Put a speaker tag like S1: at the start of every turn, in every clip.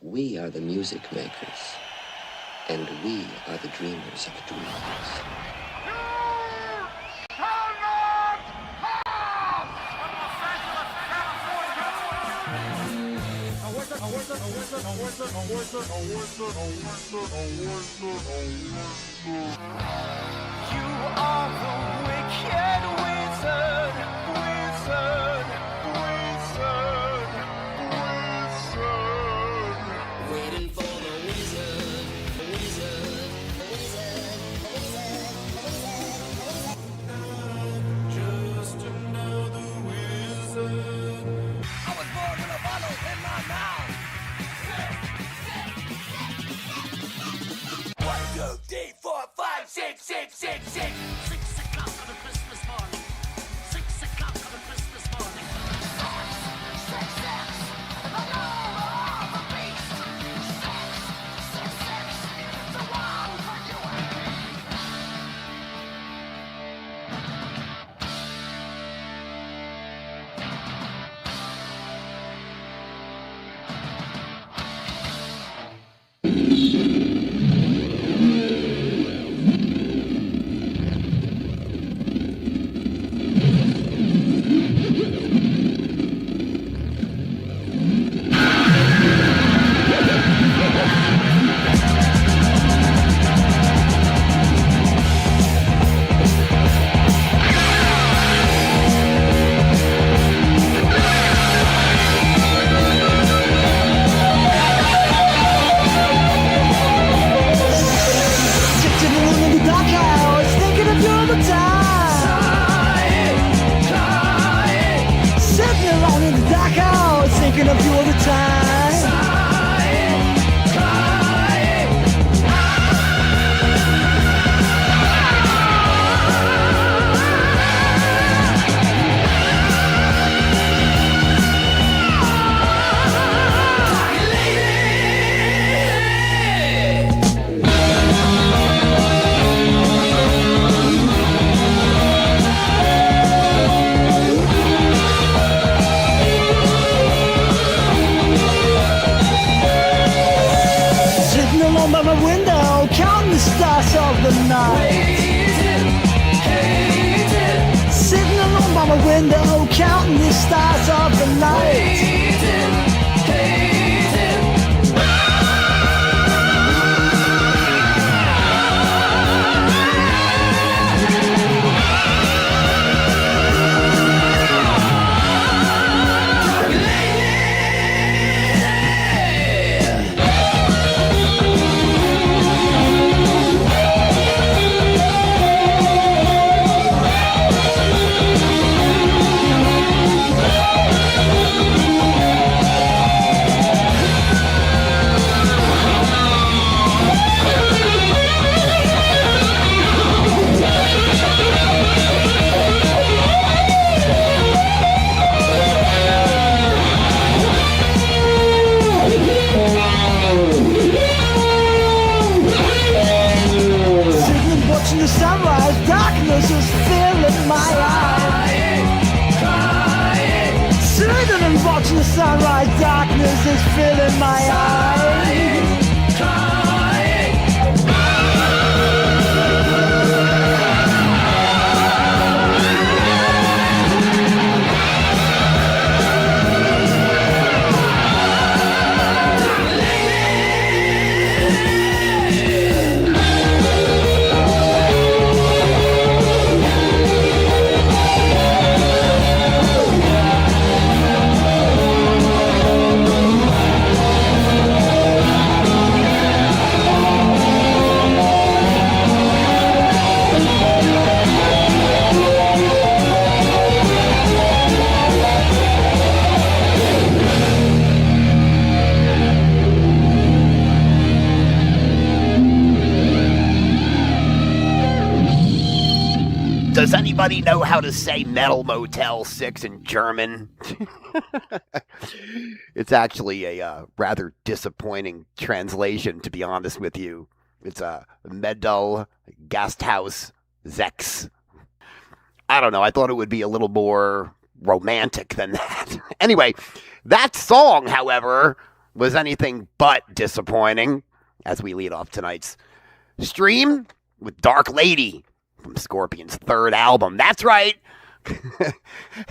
S1: We are the music makers, and we are the dreamers of dreams.
S2: You are the wicked wizard, wizard, wizard, wizard.
S3: Waiting for the wizard, the wizard, the wizard, the wizard, the wizard.
S2: Just another wizard. I was born with a bottle in my mouth. 1, 2, 3, 4, 5, 6, 6, 6, 6. 6 o'clock on a Christmas morning. 6 o'clock on a Christmas morning. 6, 6, 6. The number of the beast. 6, 6, 6. The one for you and me. Thinking of you all the time. Sighing, crying. By my window, counting the stars of the night. Sitting alone by my window, counting the stars of the night. The sunrise, darkness is filling my eyes. Sitting and watching the sunrise, darkness is filling my eyes.
S4: Does anybody know how to say metal Motel 6 in German? It's actually a rather disappointing translation, to be honest with you. It's a MOTEL SiX. I don't know. I thought it would be a little more romantic than that. Anyway, that song, however, was anything but disappointing as we lead off tonight's stream with Dark Lady from Scorpion's third album. That's right.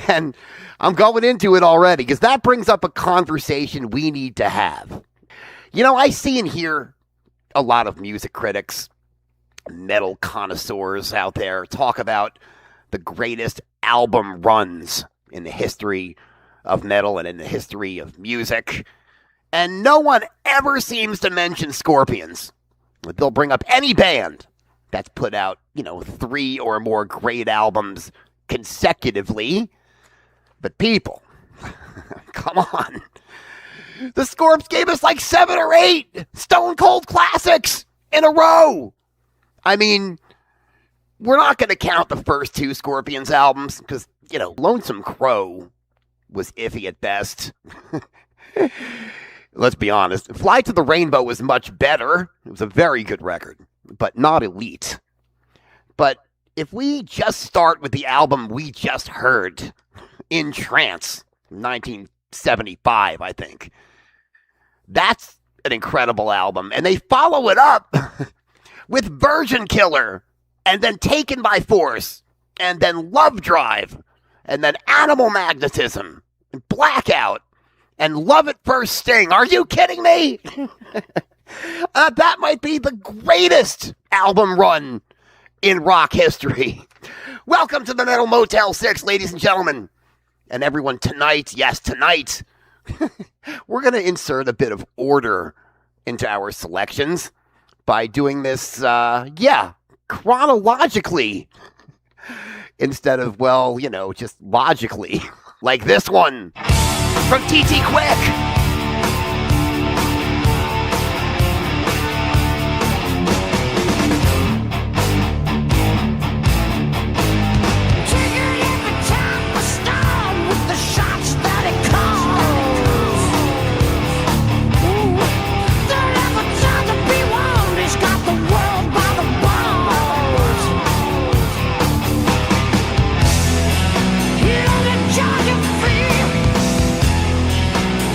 S4: And I'm going into it already because that brings up a conversation we need to have. You know, I see and hear a lot of music critics, metal connoisseurs out there talk about the greatest album runs in the history of metal and in the history of music. And no one ever seems to mention Scorpions. They'll bring up any band that's put out, 3 or more great albums consecutively. But people, come on. The Scorps gave us like 7 or 8 Stone Cold classics in a row. I mean, we're not going to count the first 2 Scorpions albums because, Lonesome Crow was iffy at best. Let's be honest. Fly to the Rainbow was much better. It was a very good record, but not elite. But if we just start with the album we just heard, In Trance, 1975, I think. That's an incredible album. And they follow it up with Virgin Killer, and then Taken by Force, and then Love Drive, and then Animal Magnetism, and Blackout, and Love at First Sting. Are you kidding me? That might be the greatest album run in rock history. Welcome to the Metal Motel 6, ladies and gentlemen. And everyone, tonight, yes, tonight, we're going to insert a bit of order into our selections by doing this, chronologically instead of, just logically, like this one from TT Quick.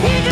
S2: He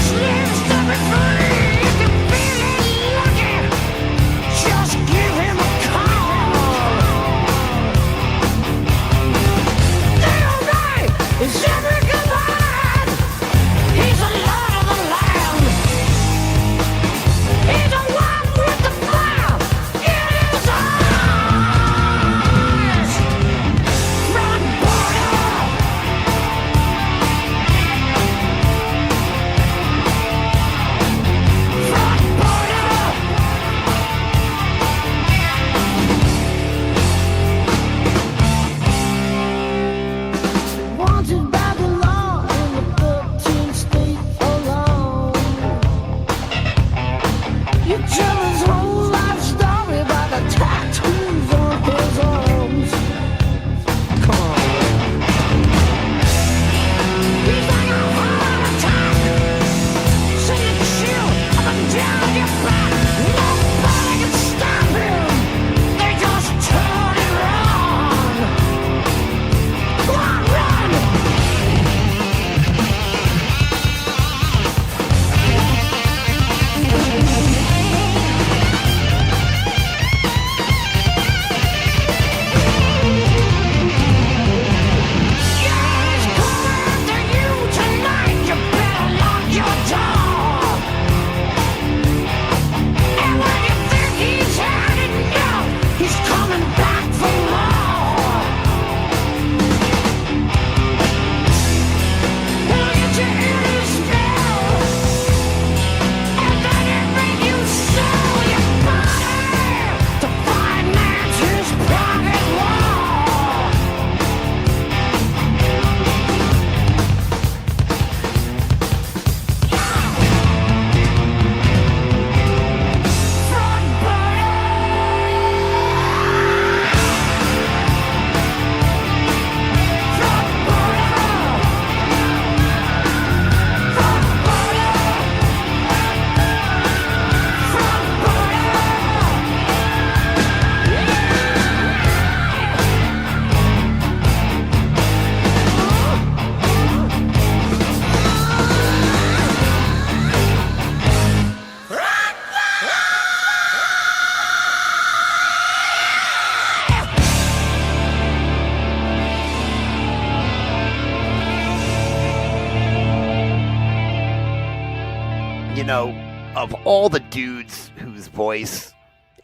S4: You know, of all the dudes whose voice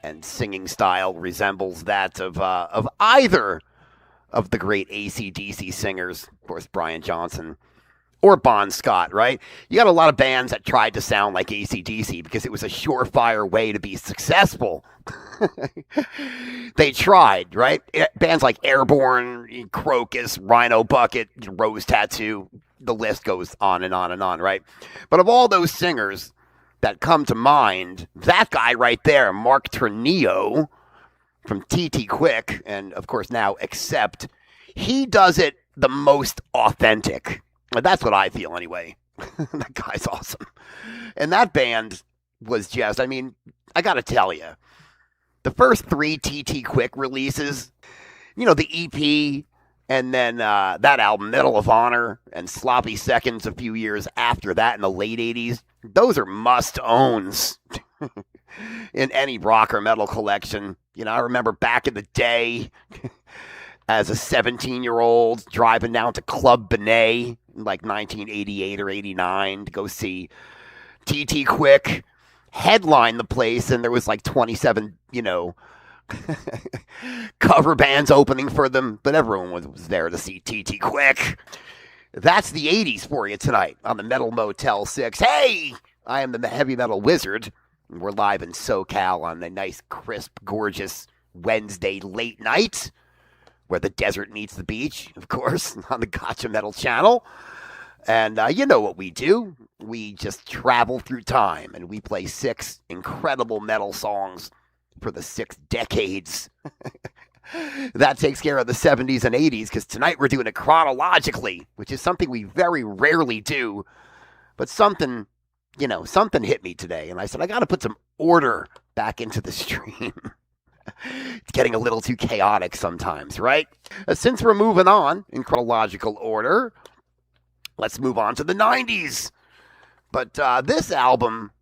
S4: and singing style resembles that of either of the great AC/DC singers, of course, Brian Johnson or Bon Scott, right? You got a lot of bands that tried to sound like AC/DC because it was a surefire way to be successful. They tried, right? Bands like Airborne, Crocus, Rhino Bucket, Rose Tattoo, the list goes on and on and on, right? But of all those singers that come to mind, that guy right there, Mark Ternillo from TT Quick, and of course now Accept, he does it the most authentic. That's what I feel anyway. That guy's awesome. And that band was just, I mean, I gotta tell you, the first 3 TT Quick releases, you know, the EP, and then that album, Medal of Honor, and Sloppy Seconds a few years after that in the late 80s, those are must-owns in any rock or metal collection. You know, I remember back in the day as a 17-year-old driving down to Club Benet in like 1988 or 89 to go see TT Quick headline the place, and there was like 27, you know, cover bands opening for them, but everyone was there to see TT Quick. That's the 80s for you tonight on the Metal Motel 6. Hey, I am the Heavy Metal Wizard, and we're live in SoCal on a nice, crisp, gorgeous Wednesday late night, where the desert meets the beach, of course, on the Gotcha Metal channel. And you know what we do. We just travel through time, and we play 6 incredible metal songs for the 6 decades. That takes care of the 70s and 80s, because tonight we're doing it chronologically, which is something we very rarely do. But something, you know, something hit me today, and I said, I got to put some order back into the stream. It's getting a little too chaotic sometimes, right? Since we're moving on in chronological order, let's move on to the 90s. But this album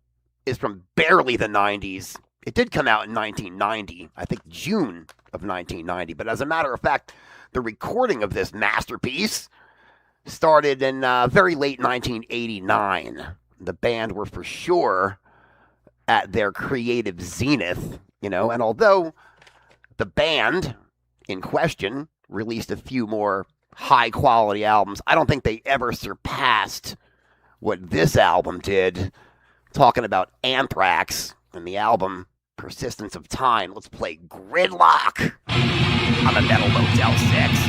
S4: is from barely the 90s. It did come out in 1990, I think June of 1990. But as a matter of fact, the recording of this masterpiece started in very late 1989. The band were for sure at their creative zenith, you know, and although the band in question released a few more high-quality albums, I don't think they ever surpassed what this album did. Talking about Anthrax and the album Persistence of Time, let's play Gridlock on the Metal Motel 6.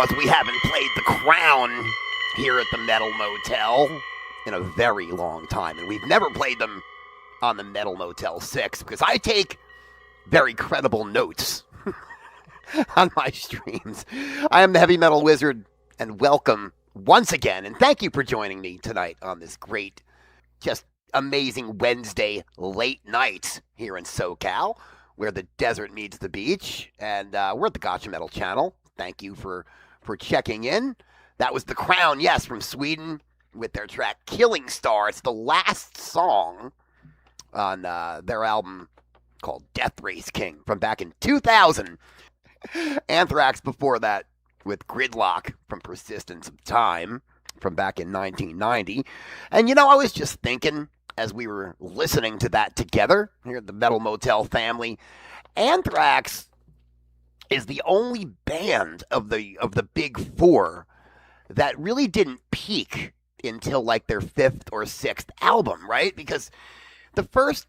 S4: because we haven't played The Crown here at the Metal Motel in a very long time. And we've never played them on the MOTEL SiX because I take very credible notes on my streams. I am the Heavy Metal Wizard, and welcome once again. And thank you for joining me tonight on this great, just amazing Wednesday late night here in SoCal, where the desert meets the beach. And we're at the Gotcha Metal channel. Thank you for checking in. That was The Crown, yes, from Sweden, with their track Killing Star. It's the last song on their album called Death Race King from back in 2000. Anthrax before that with Gridlock from Persistence of Time from back in 1990. And you know, I was just thinking as we were listening to that together here at the Metal Motel family, Anthrax is the only band of the big four that really didn't peak until like their fifth or sixth album, right? Because the first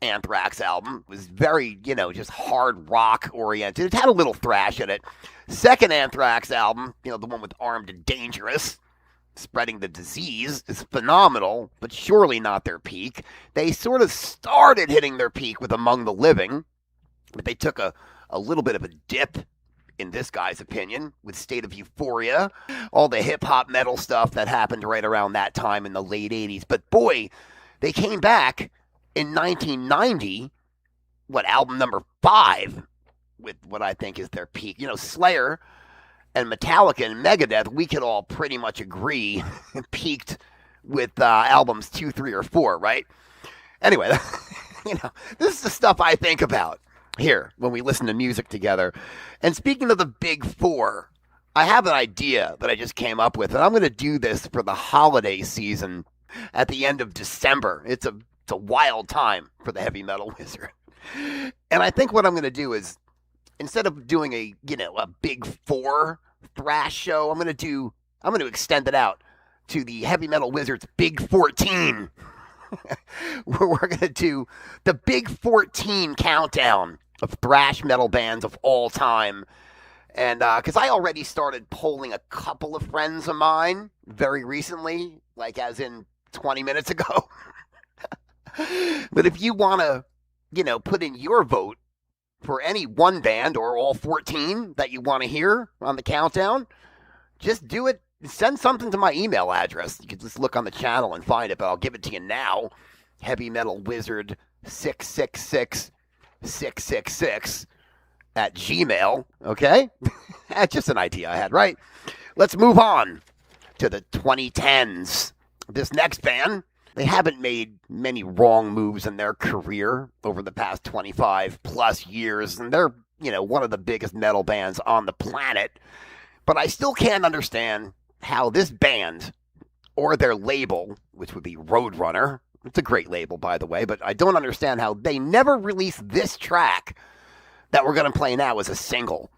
S4: Anthrax album was very, just hard rock oriented. It had a little thrash in it. Second Anthrax album, the one with Armed and Dangerous, Spreading the Disease, is phenomenal, but surely not their peak. They sort of started hitting their peak with Among the Living, but they took a little bit of a dip, in this guy's opinion, with State of Euphoria, all the hip-hop metal stuff that happened right around that time in the late 80s. But boy, they came back in 1990, album number 5, with what I think is their peak. Slayer and Metallica and Megadeth, we could all pretty much agree, peaked with albums 2, 3, or 4, right? Anyway, this is the stuff I think about here when we listen to music together. And speaking of the big four, I have an idea that I just came up with, and I'm going to do this for the holiday season at the end of December. It's a wild time for the Heavy Metal Wizard. And I think what I'm going to do is, instead of doing a big four thrash show, I'm going to extend it out to the Heavy Metal Wizard's Big 14. We're going to do the Big 14 countdown of thrash metal bands of all time. And because I already started polling a couple of friends of mine very recently, like as in 20 minutes ago. But if you want to, put in your vote for any one band or all 14 that you want to hear on the countdown, just do it. Send something to my email address. You can just look on the channel and find it, but I'll give it to you now. Heavy Metal Wizard 666 at Gmail. Okay? That's just an idea I had, right? Let's move on to the 2010s. This next band, they haven't made many wrong moves in their career over the past 25 plus years, and they're, one of the biggest metal bands on the planet. But I still can't understand how this band, or their label, which would be Roadrunner, it's a great label, by the way, but I don't understand how they never released this track that we're going to play now as a single.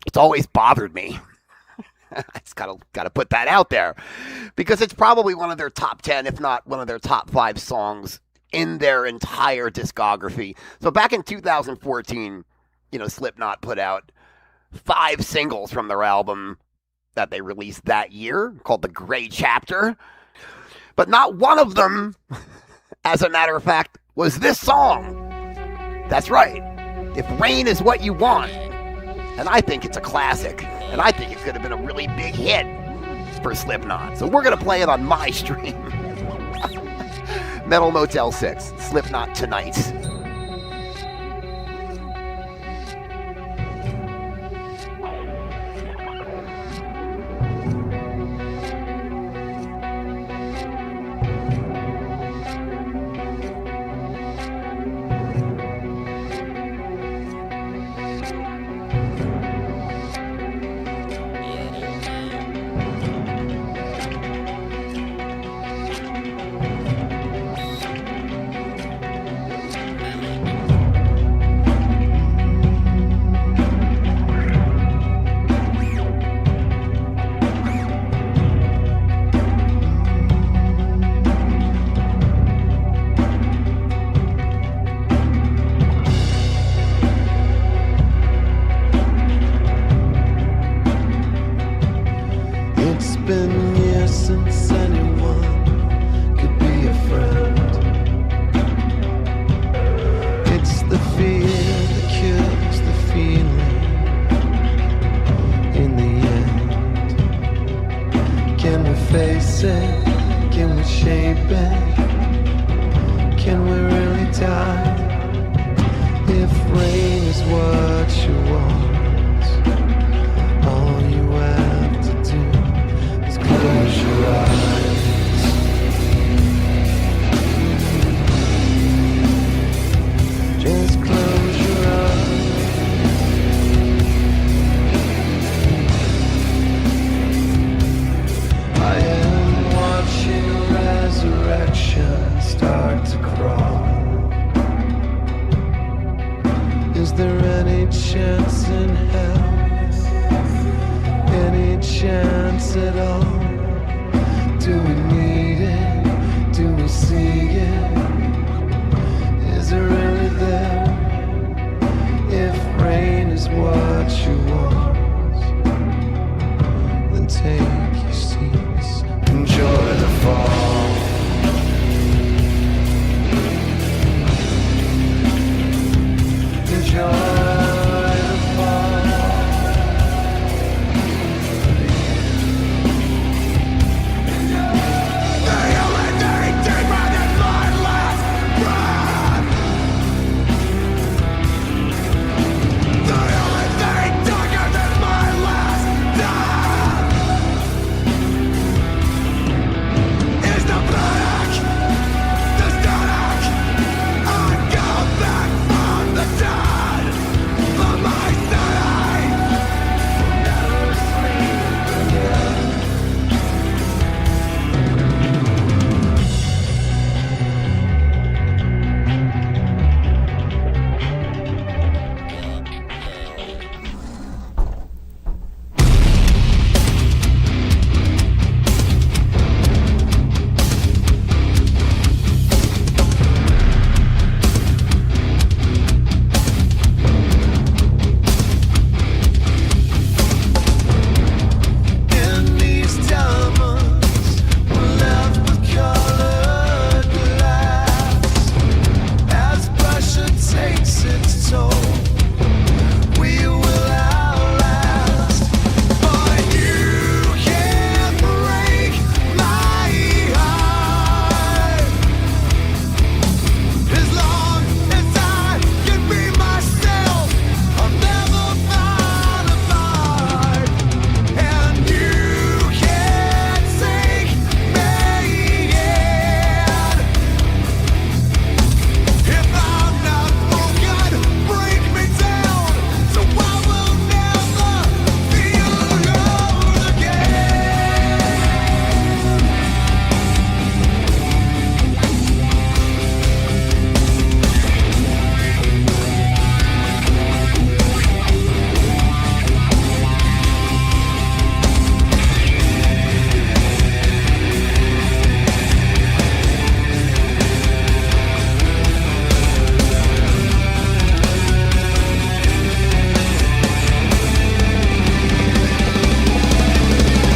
S4: It's always bothered me. I just gotta put that out there, because it's probably one of their top 10, if not one of their top 5 songs in their entire discography. So back in 2014, Slipknot put out 5 singles from their album that they released that year called The Gray Chapter. But not one of them, as a matter of fact, was this song. That's right. If Rain Is What You Want. And I think it's a classic. And I think it could have been a really big hit for Slipknot. So we're going to play it on my stream. Metal Motel 6, Slipknot Tonight.
S5: been years since anyone could be a friend. It's the fear that kills the feeling in the end. Can we face it? Can we shape it? Can we really die? If rain is what you want, all you have to do is close your eyes. Just close your eyes. I am watching resurrection start to crawl. Is there any chance in hell? Any chance at all? Do we need it? Do we see it? Is it really there? If rain is what you want, then take your seats. Enjoy the fall. Enjoy the fall. The only thing deeper than my last breath. The only thing darker than my last death is the black, the static. I go back from the dead, but my side will never sleep again. In these diamonds, we're left with colored glass. As pressure takes its toll, we will outlast. But you can't break my heart. As long as I can be myself, I'll never fall apart. And you can't take me in. If I'm not broken, break me down, so I will never feel alone again.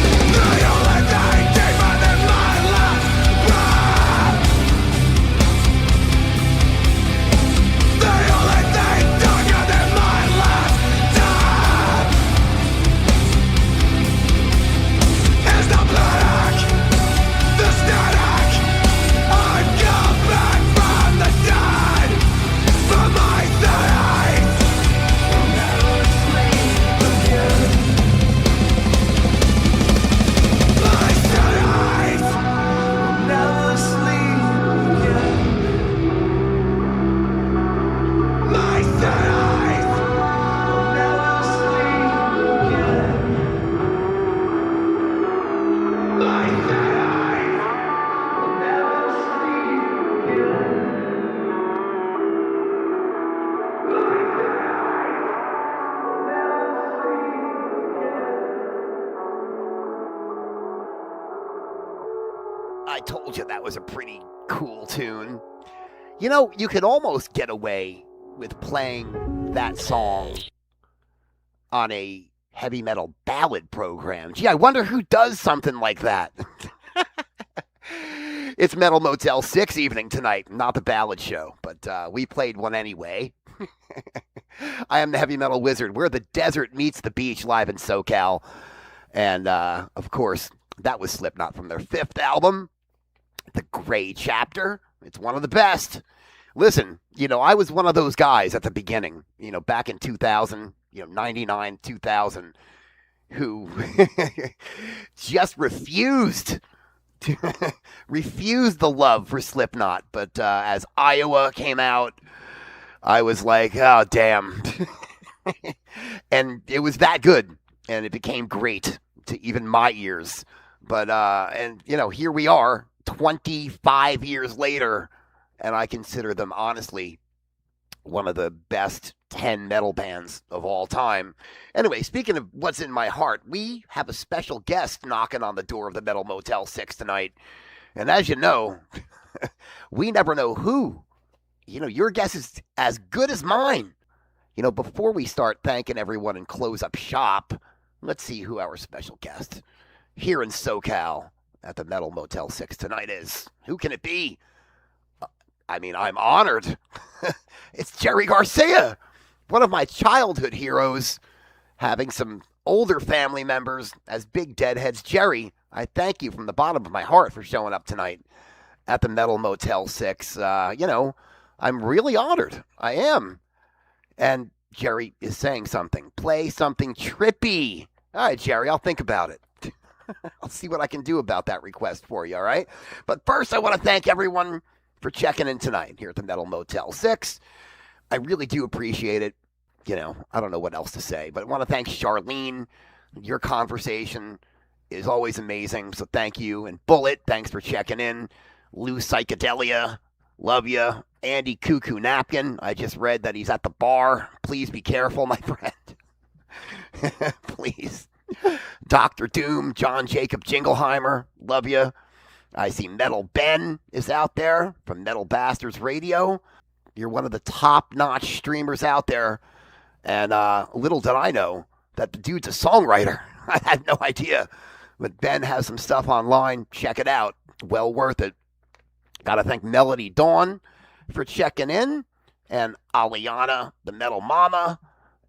S5: The only thing deeper than my last breath. The only thing darker than my last death is the black, the static. I come back from the dead, but my eyes will never sleep again. My eyes will never sleep again. My eyes will never sleep again. My eyes will never sleep again.
S4: I told you that was a pretty cool tune. You know, you could almost get away with playing that song on a heavy metal ballad program. Gee, I wonder who does something like that. It's Metal Motel 6 evening tonight, not the ballad show, but we played one anyway. I am the Heavy Metal Wizard. We're the desert meets the beach live in SoCal. And, of course, that was Slipknot from their 5th album, The Gray Chapter. It's one of the best. Listen, I was one of those guys at the beginning, back in 2000, 99, 2000, who just refused the love for Slipknot. But as Iowa came out, I was like, oh, damn. And it was that good. And it became great to even my ears. But, here we are 25 years later. And I consider them, honestly, one of the best 10 metal bands of all time. Anyway, speaking of what's in my heart, we have a special guest knocking on the door of the Metal Motel 6 tonight. And as you know, we never know who. Your guess is as good as mine. Before we start thanking everyone and close up shop, let's see who our special guest here in SoCal at the Metal Motel 6 tonight is. Who can it be? I'm honored. It's Jerry Garcia, one of my childhood heroes, having some older family members as big deadheads. Jerry, I thank you from the bottom of my heart for showing up tonight at the Metal Motel 6. I'm really honored. I am. And Jerry is saying something. Play something trippy. All right, Jerry, I'll think about it. I'll see what I can do about that request for you, all right? But first, I want to thank everyone for checking in tonight here at the Metal Motel 6. I really do appreciate it. I don't know what else to say, but I want to thank Charlene. Your conversation is always amazing, so thank you. And Bullet, thanks for checking in. Lou Psychedelia, love you. Andy Cuckoo Napkin, I just read that he's at the bar. Please be careful, my friend. Please. Dr. Doom, John Jacob Jingleheimer, love you. I see Metal Ben is out there from Metal Bastards Radio. You're one of the top-notch streamers out there. And little did I know that the dude's a songwriter. I had no idea. But Ben has some stuff online. Check it out. Well worth it. Got to thank Melody Dawn for checking in. And Aliana, the Metal Mama.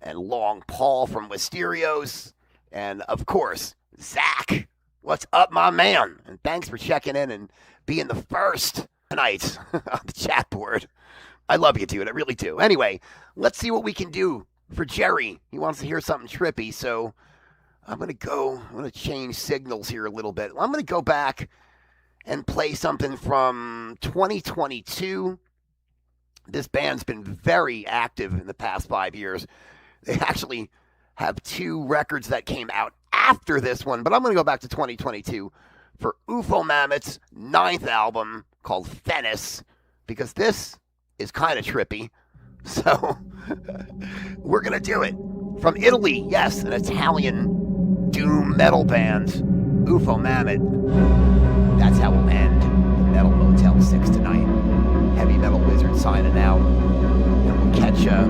S4: And Long Paul from Wisterios. And, of course, Zach. What's up, my man? And thanks for checking in and being the first tonight on the chat board. I love you, dude. I really do. Anyway, let's see what we can do for Jerry. He wants to hear something trippy, so I'm going to change signals here a little bit. I'm going to go back and play something from 2022. This band's been very active in the past 5 years. They actually have 2 records that came out after this one, but I'm going to go back to 2022 for UFO Mammoth's 9th album called Venice, because this is kind of trippy. So we're going to do it. From Italy, yes, an Italian doom metal band, UFO Mammoth. That's how we'll end Metal Motel 6 tonight. Heavy Metal Wizard signing out. And we'll catch ya